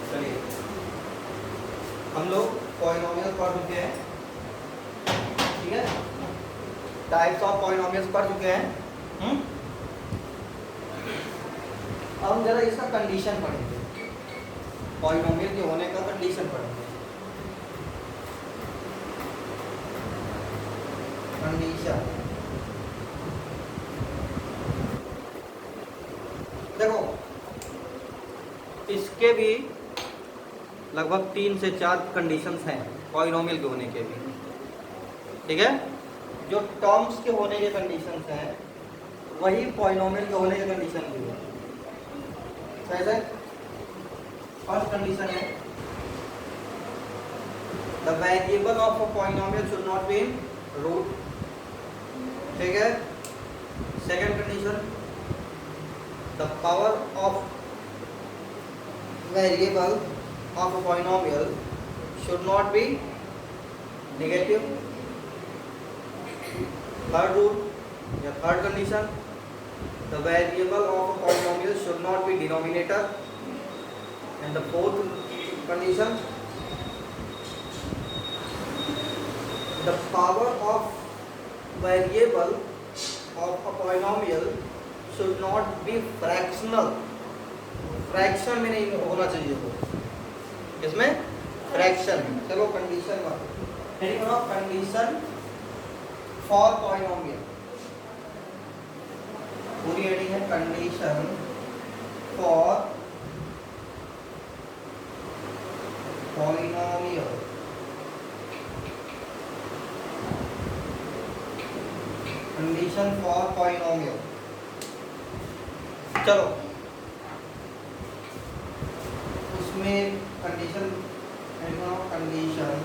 चलिए हम लोग पॉलिनोमियल पढ़ चुके हैं, ठीक है, टाइप्स ऑफ पॉलिनोमियल्स पढ़ चुके हैं। अब हम जरा इसका कंडीशन पढ़ेंगे, पॉलिनोमियल के होने का कंडीशन पढ़ेंगे। कंडीशन देखो, इसके भी लगभग 3 से 4 कंडीशंस हैं पॉलिनोमियल के होने के भी, ठीक है। जो टर्म्स के होने के कंडीशंस हैं वही पॉलिनोमियल के होने के कंडीशन भी है। कैसे? फर्स्ट कंडीशन है the variable of a polynomial should not be in root, ठीक है। Second condition the power of variable of a polynomial should not be negative. Third rule या third condition, the variable of a polynomial should not be denominator. And the fourth condition, the power of variable of a polynomial should not be fractional. Fraction में नहीं होना चाहिए वो, इसमें fraction. चलो condition condition for polynomial, पूरी heading है condition for polynomial. Condition for polynomial, चलो उसमें condition condition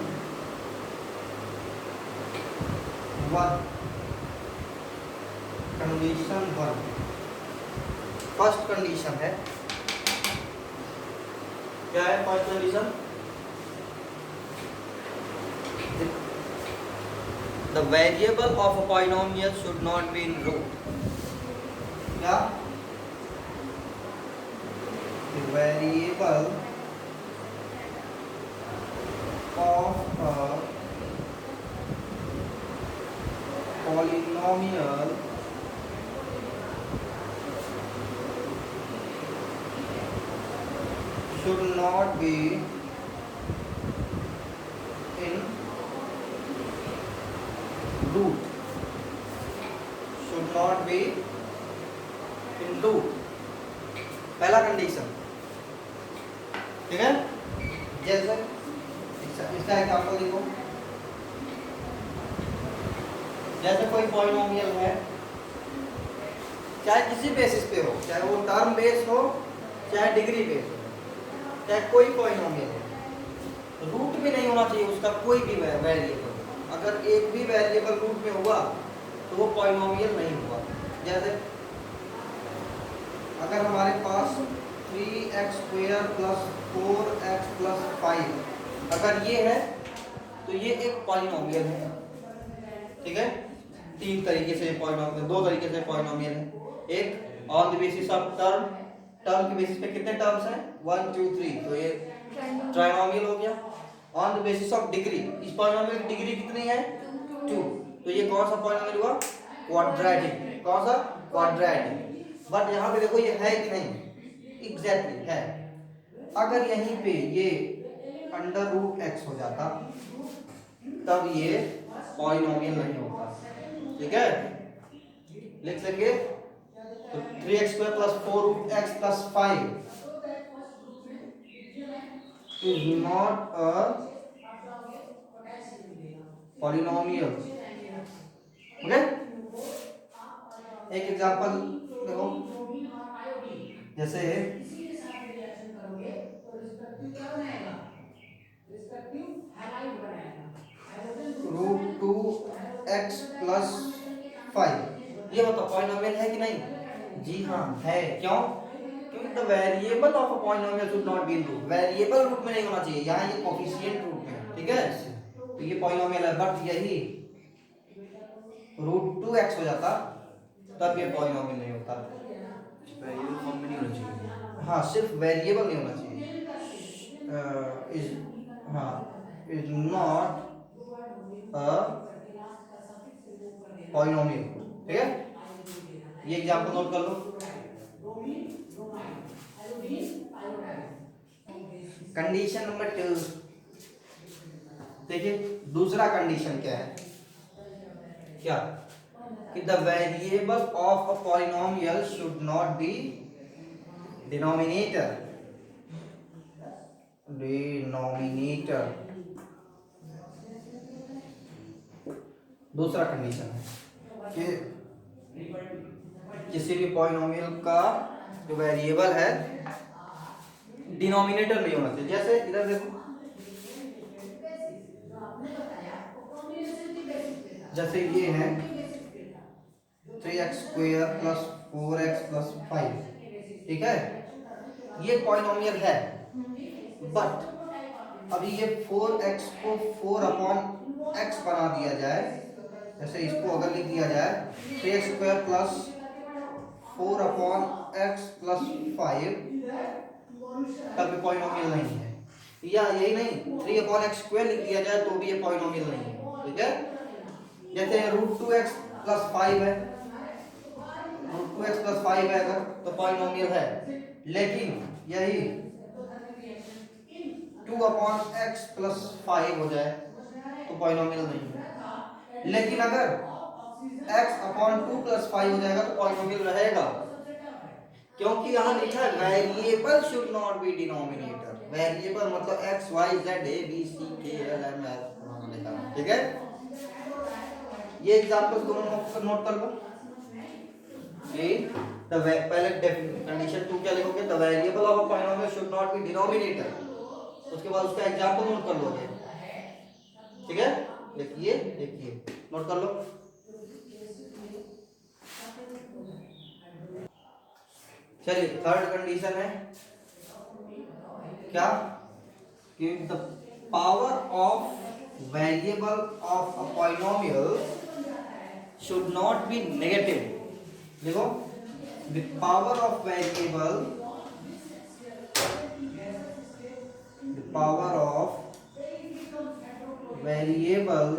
1, condition 1 first condition है। क्या है first condition? The variable of a polynomial should not be in root. क्या? The variable of a polynomial should not be in root, should not be in root। पहला condition, ठीक है। जैसे इसका example देखो, जैसे कोई पॉलिनोमियल है, चाहे किसी बेसिस पे हो, चाहे वो टर्म बेस हो चाहे डिग्री बेस हो, चाहे कोई पॉलिनोमियल हो, रूट में नहीं होना चाहिए उसका कोई भी वेरिएबल। अगर एक भी वेरिएबल रूट में हुआ तो वो पॉलिनोमियल नहीं हुआ। जैसे अगर हमारे पास 3x² + 4x + 5 अगर ये है तो ये एक पॉलिनोमियल है, ठीक है। 3 तरीके से पॉलिनोमियल, 2 तरीके से पॉलिनोमियल है। एक on the basis of term, term के बेसिस पे कितने टर्म्स हैं 1 2 3, तो ये ट्राइनोमियल हो गया। On the basis of degree, इस पॉलिनोमियल की डिग्री कितनी है 2, तो ये कौन सा पॉलिनोमियल हुआ क्वाड्रेटिक। कौन सा? क्वाड्रेटिक। बट यहाँ पे देखो ये है कि नहीं, एग्जैक्टली है। अगर यहीं पे ये √x हो जाता तब ये पॉलिनोमियल नहीं होता, ठीक है। लिख लेंगे तो 3x² + 4x + 5 is not a polynomial, okay. एक एग्जांपल देखो, जैसे √2x + 5, ये बताओ पॉलिनोमियल है कि नहीं? जी हाँ है। क्यों? क्योंकि the variable of a polynomial should not be in root, variable root में नहीं होना चाहिए, यहाँ ये कोफिशिएंट रूट में है, ठीक है। तो ये पॉलिनोमियल है, बट यही √2x हो जाता तब ये पॉलिनोमियल नहीं होता। वेरिएबल फॉर्म में नहीं होना चाहिए। हाँ सिर्फ वेरिएबल नहीं होना चाहिए, इज हाँ इज नॉट अ पॉलिनोमियल, ठीक है। ये एग्जांपल नोट कर लो। कंडीशन नंबर 2 देखिए, दूसरा कंडीशन क्या है, क्या कि the variable of a polynomial should not B denominator, दूसरा कंडीशन है कि किसी भी पॉलिनोमियल का जो वेरिएबल है डिनोमिनेटर नहीं होना चाहिए। जैसे इधर देखो, जैसे ये है 3x² + 4x + 5, ठीक है, ये पॉलिनोमियल है, बट अभी ये 4x को 4/x बना दिया जाए, जैसे इसको अगर लिख दिया जाए 3x² + 4/x + 5, तब ये पॉलिनोमियल नहीं है। या यही नहीं, 3/x² लिख दिया जाए तो भी ये पॉलिनोमियल नहीं है, ठीक है। जैसे √2x + 5 है, √2x + 5 है अगर, तो पॉलिनोमियल है, लेकिन यही 2/x + 5 हो जाए तो पॉलिनोमियल नहीं है। लेकिन अगर x/2 + 5 हो जाएगा तो पॉलिनोमियल रहेगा, क्योंकि यहाँ लिखा है variable should not B denominator. Variable मतलब x y z a b c k l m n लिखा है, ठीक है। ये एग्जांपल दोनों नोट कर लो। ये पहले कंडीशन 2 क्या लिखोगे, the variable of a polynomial should not B denominator, उसके बाद उसका एग्जांपल नोट कर लोगे, ठीक है। देखिए देखिए नोट कर लो। चलिए थर्ड कंडीशन है क्या, कि the power of variable of a polynomial should not be negative. देखो, the power of variable, the power of variable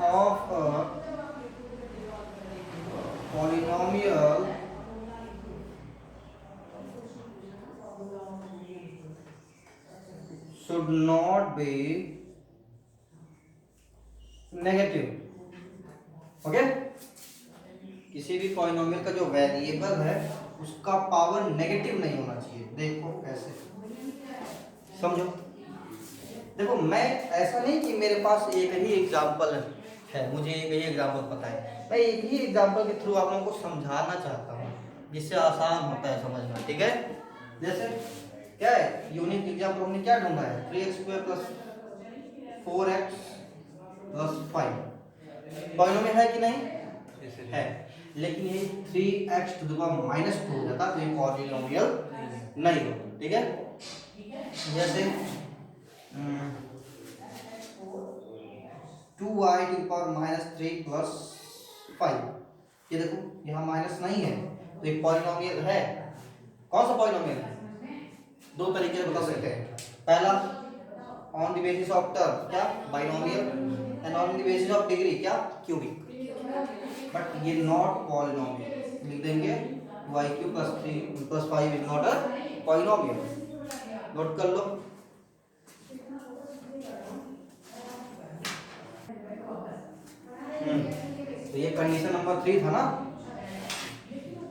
of a polynomial should not be negative, okay. किसी भी पॉलिनोमियल का जो वेरिएबल है उसका पावर नेगेटिव नहीं होना चाहिए। देखो कैसे, समझो। देखो, मैं ऐसा नहीं कि मेरे पास एक ही एग्जांपल है, मुझे एक ही एग्जांपल पता है, मैं एक ही एग्जांपल के थ्रू आप लोगों को समझाना चाहता हूँ, जिससे आसान होता है समझना, ठीक है। जैसे क्या है, यूनिक एग्जांपल हमने क्या ढूंढा है, 3x² + 4x + 5 पॉलिनोमियल है कि नहीं है, लेकिन ये 3x⁻² हो जाता तो ये पॉलिनोमियल नहीं होता, ठीक है। जैसे 2y⁻³ + 5, ये देखो यहाँ माइनस नहीं है तो ये पॉलिनोमियल है। कौन सा पॉलिनोमियल है, दो तरीके से बता सकते हैं। पहला on the basis of term, क्या binomial, and on the basis of degree, क्या क्यूबिक। बट ये नॉट पॉलिनोमियल, लिख देंगे y³ + 3 + 5 is not a polynomial, note कर लो। तो ये कंडीशन नंबर 3 था ना,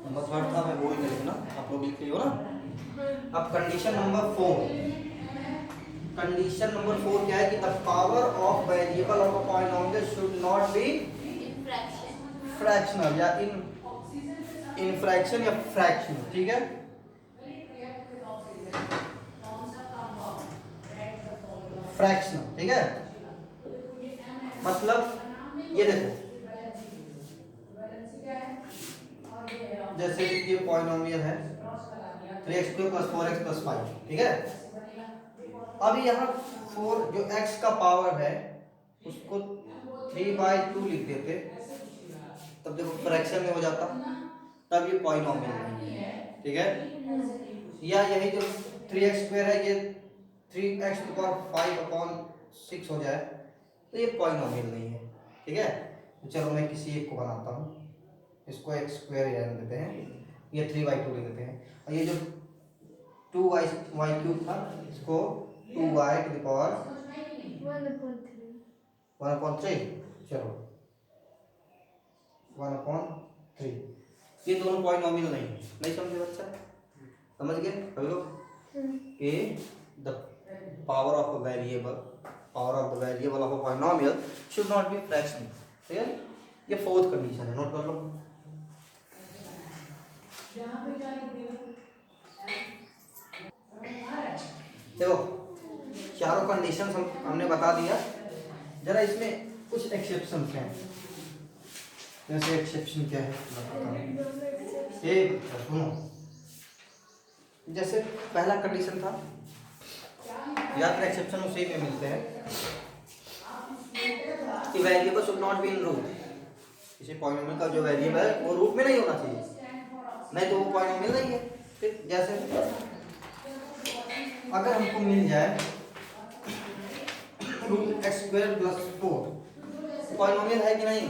नंबर 3 था, मैं वो ही लिखना, आप लोग लिख रहे हो ना। अब कंडीशन नंबर 4, कंडीशन नंबर 4 क्या है कि the power of variable of a polynomial should not B fractional या इन फ्रैक्शन या फ्रैक्शनल, ठीक है। फ्रैक्शनल, ठीक है। मतलब ये देखो, जैसे ये पॉलिनोमियल है 3x² + 4x + 5, ठीक है। अभी यहाँ 4 जो x का पावर है उसको 3/2 लिख देते, तब देखो फ्रैक्शन में हो जाता, तब ये पॉलिनोमियल नहीं है, ठीक है, या यही जो 3x² है ये 3x⁵ हो जाए तो ये पॉलिनोमियल नहीं है। ठीक है, तो चलो मैं किसी एक को बनाता हूँ, इसको x² रहने देते हैं, ये 3y² लिख देते हैं, और ये जो 2y³ था इसको 2y⁻1/3, चलो 1/3, ये दोनों पॉलिनोमियल नहीं समझे बच्चा? समझ गए अभी लोग? A the power of a variable of a polynomial should not be fraction. ठीक है, ये फोर्थ कंडीशन है, नोट कर लो। देखो चारों कंडीशंस हमने बता दिया, जरा इसमें कुछ एक्सेप्शंस हैं। जैसे एक्सेप्शन क्या है बताता हूँ, सुनो। जैसे पहला कंडीशन था, या फिर एक्सेप्शन उसी में मिलते हैं कि variable should not be in root. किसी पॉलिनोमियल का जो वेरिएबल है वो रूट में नहीं होना चाहिए, नहीं तो वो पॉलिनोमियल नहीं है। ठीक, जैसे अगर हमको मिल जाए x²+4, पॉलिनोमियल है कि नहीं?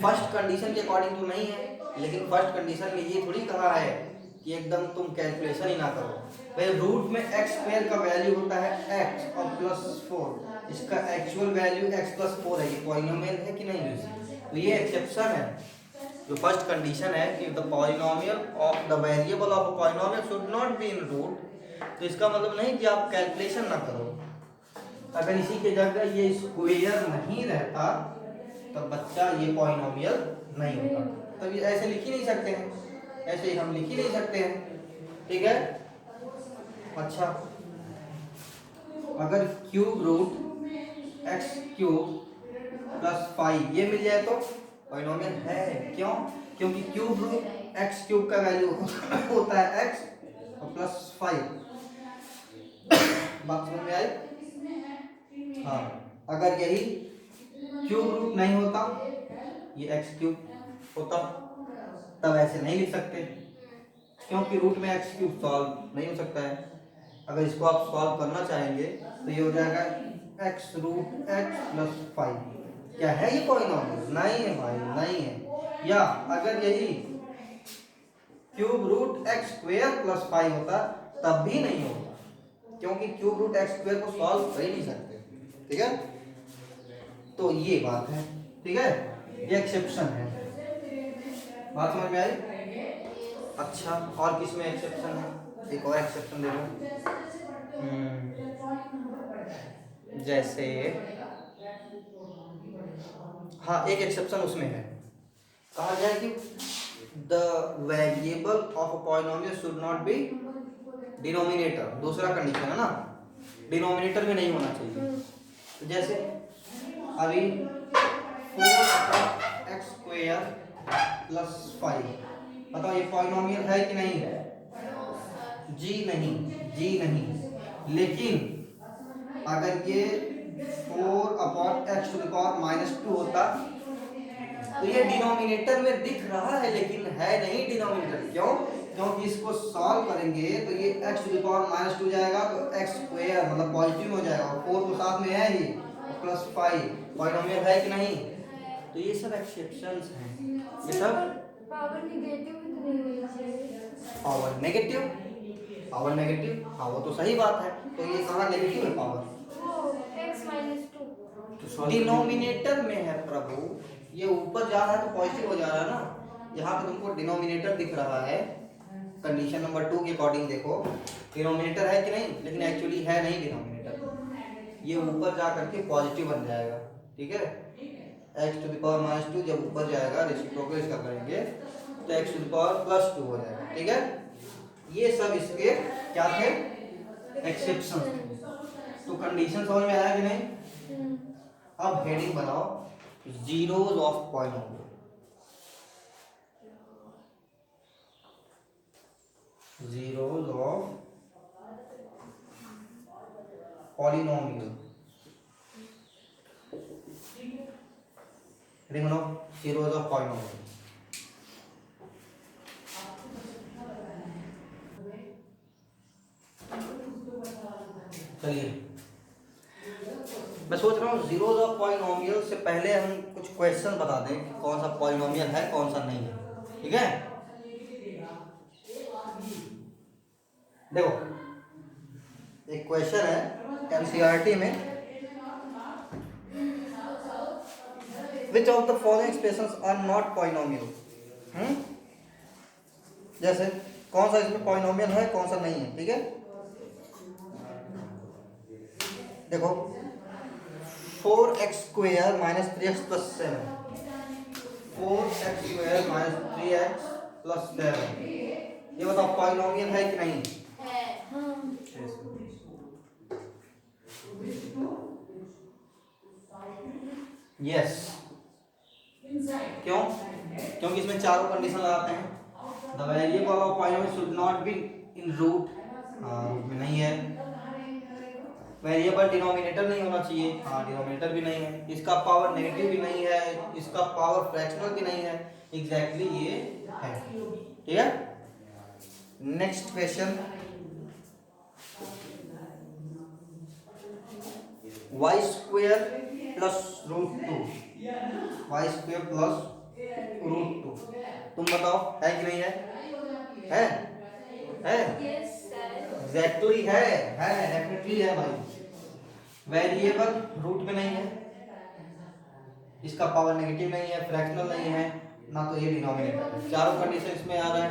फर्स्ट कंडीशन के अकॉर्डिंग तो नहीं है, लेकिन फर्स्ट कंडीशन में ये थोड़ी कहा है कि एकदम तुम कैलकुलेशन ही ना करो। भाई रूट में x² का वैल्यू होता है x और +4, इसका एक्चुअल वैल्यू x+4 है, ये पॉलिनोमियल है कि नहीं? तो ये एक्सेप्शन है। जो फर्स्ट कंडीशन है कि the polynomial of the variable of a polynomial should not be in root, तो इसका मतलब नहीं कि आप कैलकुलेशन ना करो। अगर इसी के जगह ये स्क्वायर नहीं रहता तब बच्चा ये पॉलिनोमियल नहीं होता। तब ये ऐसे लिख ही नहीं सकते हैं, ऐसे ही हम लिख ही नहीं सकते हैं। ठीक है, अच्छा अगर क्यूब रूट x³ + 5 ये मिल जाए तो पॉलिनोमियल है। क्यों? क्योंकि क्यूब रूट x³ का वैल्यू होता है x और +5। बात समझ में आई? हाँ, अगर यही क्यूब रूट नहीं होता, ये x³ होता, तब ऐसे नहीं लिख सकते, क्योंकि रूट में x³ सॉल्व नहीं हो सकता है। अगर इसको आप सॉल्व करना चाहेंगे तो ये हो जाएगा x√x+5। क्या है ये पॉलिनोमियल? नहीं है भाई, नहीं है। या अगर यही क्यूब रूट x² + 5 होता तब भी नहीं होता, क्योंकि क्यूब रूट x² को सॉल्व कर ही नहीं सकते। ठीक है, तो ये बात है। ठीक है, ये एक्सेप्शन है। बात समझ में आई? अच्छा, और किस में एक्सेप्शन है? एक और एक्सेप्शन देखो, जैसे हाँ, एक एक्सेप्शन उसमें है, कहा गया कि the variable of a polynomial should not B denominator. दूसरा कंडीशन है ना, डिनोमिनेटर में नहीं होना चाहिए। तो जैसे अभी 4x² + 5, बताओ ये पॉलिनोमियल है कि नहीं? जी नहीं, जी नहीं। लेकिन अगर ये 4/x⁻² होता तो ये डिनोमिनेटर में दिख रहा है लेकिन है नहीं डिनोमिनेटर। क्यों? क्योंकि इसको सॉल्व करेंगे तो ये x⁻² जाएगा तो x² मतलब पॉजिटिव हो जाएगा, और 4 तो साथ में है ही, +5 पॉलिनोमियल है कि नहीं? तो ये सब एक्सेप्शंस हैं, ये सब पावर नेगेटिव तो नहीं होना चाहिए। पावर नेगेटिव, हाँ वो तो सही बात है। तो ये कहाँ नेगेटिव है पावर? x-2 डिनोमिनेटर में है प्रभु, ये ऊपर जा रहा है तो पॉजिटिव हो जा रहा है ना। यहाँ पे तुमको डिनोमिनेटर दिख रहा है, कंडीशन नंबर 2 के अकॉर्डिंग देखो डिनोमिनेटर है कि नहीं, लेकिन एक्चुअली है नहीं डिनोमिनेटर, ये ऊपर जा करके पॉजिटिव बन जाएगा। ठीक है, x⁻² जब ऊपर जाएगा रेसिप्रोकल इसका करेंगे तो x⁻+2 हो जाएगा। ठीक है, ये सब इसके क्या थे? एक्सेप्शन। तो कंडीशन समझ में आया कि नहीं? अब हेडिंग बनाओ, zeros of polynomial. Zeros of polynomial, heading बनाओ जीरोज ऑफ पॉलिनोमियल। चलिए मैं सोच रहा हूँ जीरोज ऑफ पॉलिनोमियल से पहले हम कुछ क्वेश्चन बता दें कि कौन सा पॉलिनोमियल है कौन सा नहीं है, ठीक है। देखो एक क्वेश्चन है एनसीईआरटी में, which of the following expressions are not polynomial. जैसे कौन सा इसमें पॉलिनोमियल है कौन सा नहीं है, ठीक है। देखो 4x square minus 3x plus 7, 4x square minus 3x plus 7, ये बताओ पॉलिनोमियल है कि नहीं? यस। क्यों? क्योंकि इसमें चारों कंडीशन लगाते हैं। The variable of polynomial should not be in root, root में नहीं है। वेरिएबल डिनोमिनेटर नहीं होना चाहिए, डिनोमिनेटर भी नहीं है। इसका पावर नेगेटिव भी नहीं है, इसका पावर फ्रैक्शनल भी नहीं है। एग्जैक्टली ये है, ठीक है। Next question, y square plus root 2, y square plus root 2, तुम बताओ है कि नहीं है? है एग्जैक्टली है डेफिनेटली है भाई। वेरिएबल रूट में नहीं है, इसका पावर नेगेटिव नहीं है, फ्रैक्शनल नहीं है, ना तो ये डिनोमिनेटर। चारों कंडीशन इसमें आ रहा है।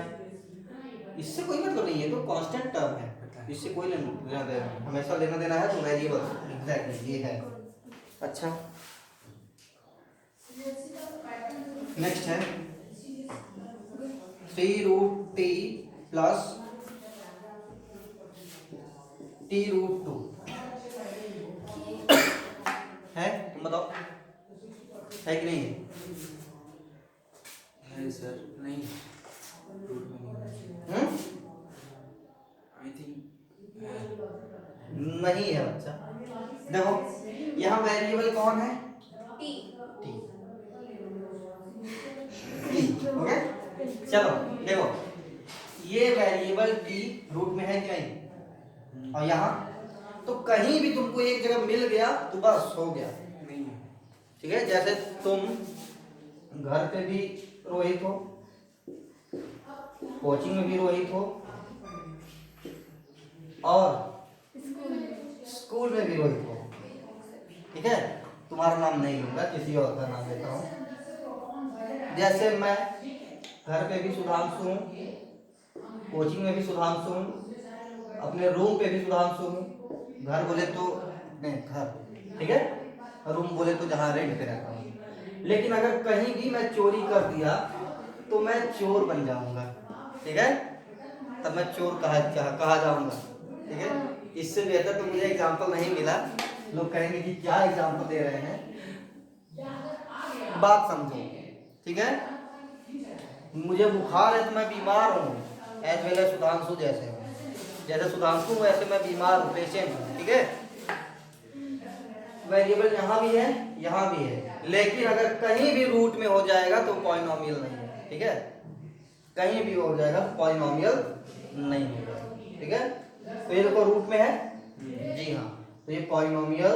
इससे कोई मतलब नहीं है, तो कांस्टेंट टर्म है, इससे कोई लेना देना, हमेशा लेना देना है तो वेरिएबल एग्जैक्टली ये है। अच्छा नेक्स्ट है 3 root T plus T root 2 है, तुम बताओ है कि नहीं है सर? नहीं, रूट में नहीं, आई थिंक नहीं है बच्चा। देखो यहाँ वेरिएबल कौन है? टी। T, okay. चलो देखो ये वेरिएबल टी रूट में है कि नहीं, और यहाँ तो कहीं भी तुमको एक जगह मिल गया तो बस हो गया, नहीं है। ठीक है। जैसे तुम घर पे भी रोहित हो, कोचिंग में भी रोहित हो, और स्कूल में भी रोहित हो, ठीक है। तुम्हारा नाम नहीं लूंगा, किसी और का नाम लेता हूँ। जैसे मैं घर पे भी सुधांशु हूँ, कोचिंग में भी सुधांशु हूँ, अपने रूम पे भी सुधांशु हूँ। घर बोले तो नहीं घर, ठीक है, रूम बोले तो जहाँ रेंट पे रहता हूँ। लेकिन अगर कहीं भी मैं चोरी कर दिया तो मैं चोर बन जाऊंगा, ठीक है, तब मैं चोर कहा जाऊंगा, ठीक है। इससे बेहतर तो मुझे एग्जांपल नहीं मिला। लोग कहेंगे कि क्या एग्जांपल दे रहे हैं, बात समझो, ठीक है। मुझे बुखार है तो मैं बीमार हूँ, एज वेल एज सुधांशु जैसे हूँ, जैसे सुधांशु हूँ वैसे मैं बीमार हूँ, पेशेंट हूँ, ठीक है। वेरिएबल यहाँ भी है यहाँ भी है, लेकिन अगर कहीं भी रूट में हो जाएगा तो पॉलिनोमियल नहीं है, ठीक है। कहीं भी हो जाएगा पॉलिनोमियल नहीं होगा, ठीक है। तो ये देखो रूट में है, जी हाँ, तो ये पॉलिनोमियल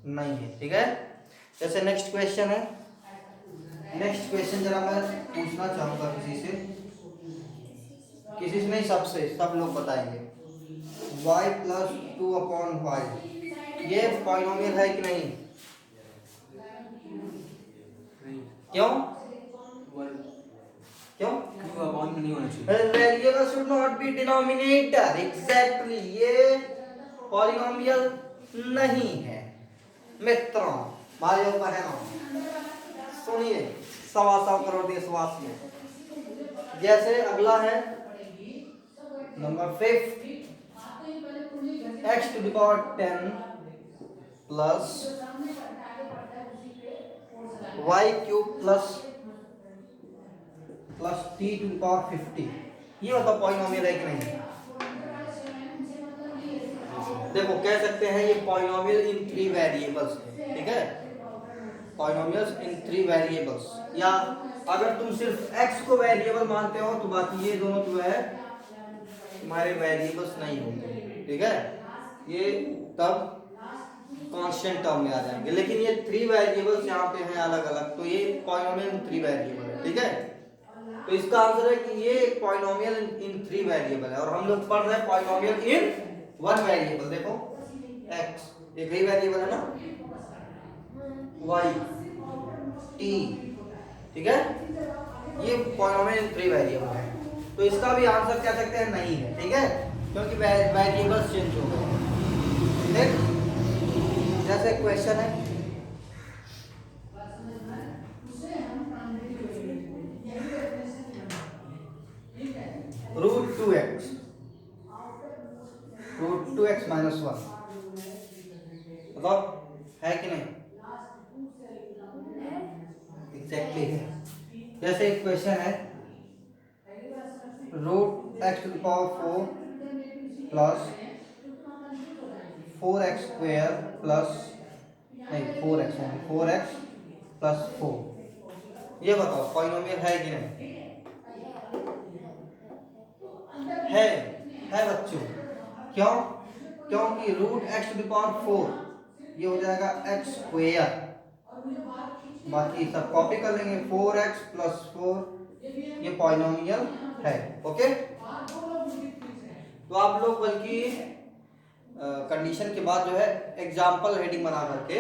नहीं है, ठीक है। जैसे नेक्स्ट क्वेश्चन है, नेक्स्ट क्वेश्चन जरा मैं पूछना चाहूंगा किसी से नहीं, सबसे, सब लोग बताएंगे। y प्लस 2/5 ये पॉलिनोमियल है कि नहीं? क्यों? क्यों? नहीं होना चाहिए। Variable should not B denominator, exactly ये पॉलिनोमियल नहीं है मित्रों, भाइयों बहनों। सुनिए 1.25 करोड़ देशवासियों। जैसे अगला है number 5, x to the power 10 plus y cube plus t to the power 50, ये बताओ पॉलिनोमियल है कि नहीं? देखो कह सकते हैं ये पॉलिनोमियल इन 3 वेरिएबल्स है, ठीक है, पॉलिनोमियल्स इन 3 वेरिएबल्स। या अगर तुम सिर्फ x को वेरिएबल मानते हो तो बाकी ये दोनों जो है तुम्हारे वेरिएबल्स नहीं होंगे, ठीक है। ये तब कांस्टेंट टर्म में आ जाएंगे, लेकिन ये 3 वेरिएबल्स यहाँ पे हैं अलग अलग, तो ये पॉलिनोमियल इन 3 वेरिएबल है, ठीक है। तो इसका आंसर है कि ये एक पॉलिनोमियल इन 3 वेरिएबल है, और हम लोग पढ़ रहे हैं पॉलिनोमियल इन 1 वेरिएबल। देखो x एक ही वेरिएबल है ना, y t, ठीक है, ये पॉलिनोमियल इन 3 वेरिएबल है। तो इसका भी आंसर कह सकते हैं नहीं है, ठीक है, क्योंकि वेरिएबल्स चेंज हो गए। नेक्स्ट जैसे क्वेश्चन है √2x -1, बताओ है कि नहीं? एग्जैक्टली है। जैसे एक क्वेश्चन है √x⁴ प्लस 4x² प्लस नहीं 4x प्लस 4, ये बताओ पॉलिनोमियल है कि नहीं? है बच्चों। क्यों? क्योंकि √x⁴ ये हो जाएगा x², बाकी सब कॉपी कर लेंगे, 4x प्लस 4 ये पॉलिनोमियल है। ओके, तो आप लोग बल्कि कंडीशन के बाद जो है एग्जाम्पल हेडिंग बना करके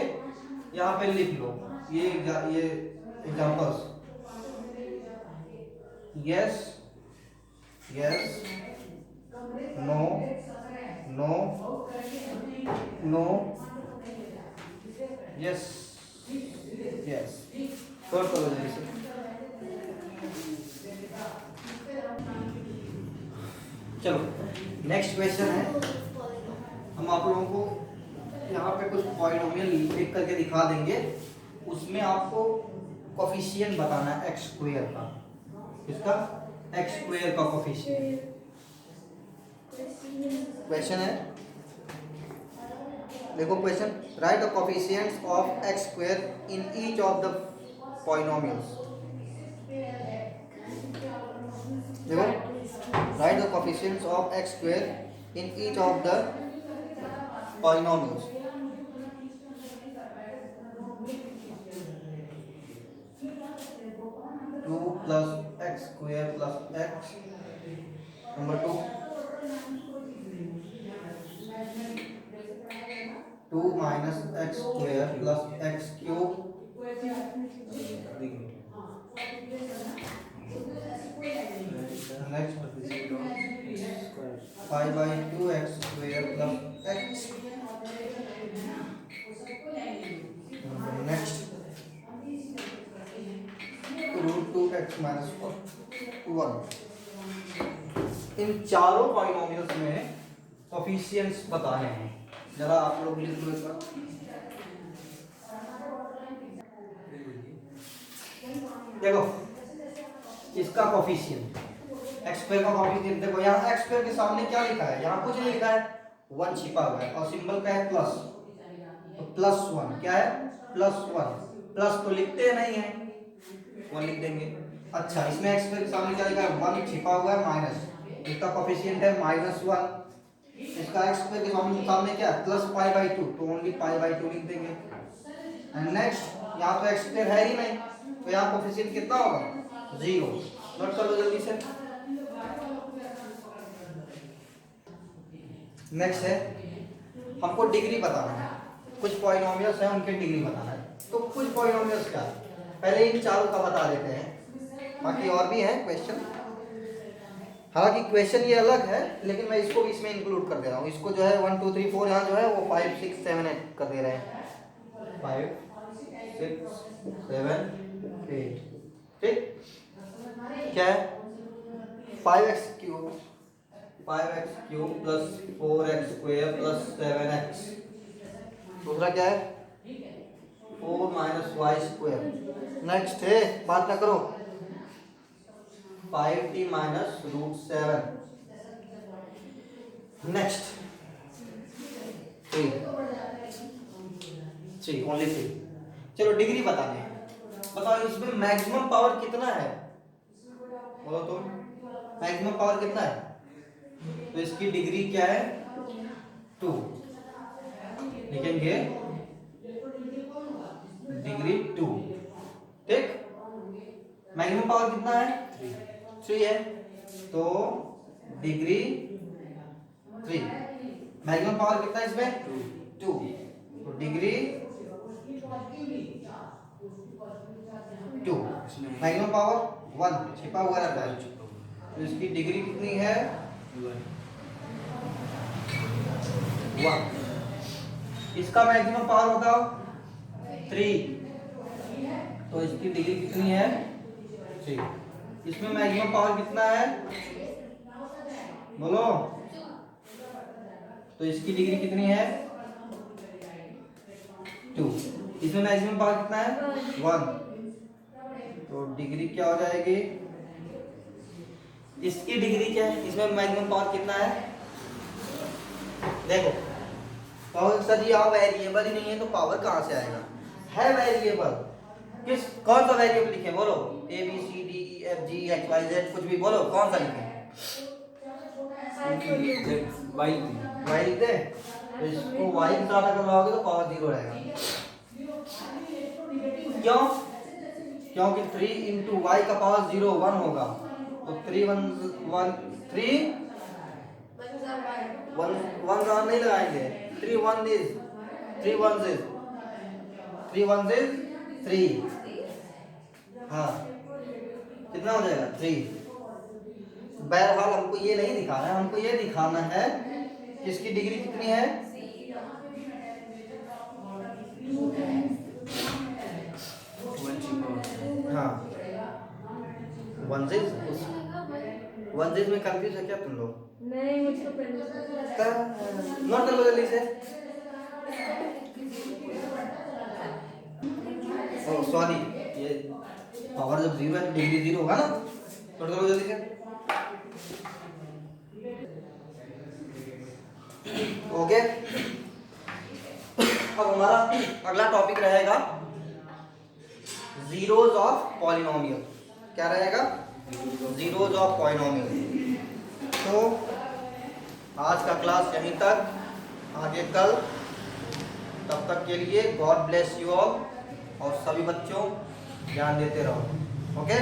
यहाँ पे लिख लो ये examples, yes yes, no no no, yes yes, करो जल्दी से। चलो नेक्स्ट क्वेश्चन है, हम आप लोगों को यहाँ पे कुछ पॉलिनोमियल लिख करके दिखा देंगे, उसमें आपको कोफिशिएंट बताना है x² का, इसका x² का कोफिशिएंट। क्वेश्चन है, देखो question, write the coefficients of x² in each of the polynomials. देखो, write the coefficients of x² in each of the polynomials. Two plus x² plus x, number 2 2 minus x² plus x³ next 5/2x² plus x, next √2x - 1। इन चारों polynomials में coefficients बताने हैं, जरा आप लोग लिख लो इसका। देखो इसका कोफिशिएंट x² का कोफिशिएंट, देखो यहाँ x² के सामने क्या लिखा है? यहाँ कुछ नहीं लिखा है, 1 छिपा हुआ है और सिंबल क्या है? प्लस, तो +1 क्या है? +1, प्लस तो लिखते नहीं है, 1 लिख देंगे। अच्छा, इसमें x² के सामने क्या लिखा है? 1 छिपा हुआ है माइनस, इसका कोफिशिएंट है -1। इसका x² के सामने क्या है? +π/2, तो ओनली π/2 लिख देंगे। एंड नेक्स्ट, यहाँ तो x² है ही नहीं, तो यहाँ कोफिशिएंट कितना होगा? 0। नोट कर लो जल्दी से। नेक्स्ट है, हमको डिग्री बताना है, कुछ पॉलिनोमियल्स हैं उनकी डिग्री बताना है। तो कुछ पॉलिनोमियल्स क्या, पहले इन चारों का बता देते हैं, बाकी और भी हैं क्वेश्चन। हालांकि क्वेश्चन ये अलग है, लेकिन मैं इसको भी इसमें इंक्लूड कर दे रहा हूँ। इसको जो है 1 2 3 4 यहाँ जो है वो 5 6 7 8 कर दे रहे हैं, 5 6 7 8, ठीक। क्या है? 5x³ plus 4x² plus 7x। दूसरा क्या है? 4 - y²। नेक्स्ट है, बात ना करो, 5t - √7। Next 3 only 3। चलो डिग्री बताने हैं, बताओ इसमें मैक्सिमम पावर कितना है? बोलो तो, मैक्सिमम पावर कितना है? तो इसकी डिग्री क्या है? 2। लिखेंगे डिग्री 2। ठीक, मैक्सिमम पावर कितना है? 3 है, तो डिग्री 3। मैक्सिमम पावर कितना है इसमें? 2, तो डिग्री 2। मैक्सिमम पावर 1 छिपा हुआ रहता है, तो इसकी डिग्री कितनी है? 1। इसका मैक्सिमम पावर बताओ? 3, तो इसकी डिग्री कितनी है? 3। इसमें मैक्सिमम पावर कितना है? बोलो, तो इसकी डिग्री कितनी है? 2। इसमें मैक्सिमम पावर कितना है? 1, तो डिग्री क्या हो जाएगी? इसकी डिग्री क्या है? इसमें मैक्सिमम पावर कितना है? देखो, पावर सर जी यहाँ वेरिएबल ही नहीं है, तो पावर कहाँ से आएगा? है वेरिएबल, किस कौन सा वेरिएबल लिखे? बोलो, A B C D E F G H Y Z, कुछ भी बोलो, कौन सा लिखे? वाई लिखते हैं, तो इसको वाई के साथ अगर लगाओगे तो पावर 0 रहेगा। क्यों? क्योंकि 3 इंटू वाई का पावर 0 1 होगा, तो 3 1 1 3 1 नहीं लगाएंगे, 3 1 इज 3 1 इज 3 1 इज 3। हाँ, कितना हो जाएगा? 3। बहरहाल हमको ये नहीं दिखाना है, हमको ये दिखाना है कि इसकी डिग्री कितनी है? हाँ, 1 में कंफ्यूज है क्या तुम लोग? नहीं, मुझको पहले नोट कर लो जल्दी से। ओह सॉरी, ये पावर जब 0 है डिग्री 0 होगा ना, नोट कर लो जल्दी से। ओके, अब हमारा अगला टॉपिक रहेगा जीरोज ऑफ पॉलिनोमियल। क्या रहेगा? Zeros of polynomial. तो आज का क्लास यहीं तक, आगे कल। तब तक के लिए गॉड ब्लेस यू ऑल, और सभी बच्चों ध्यान देते रहो। ओके।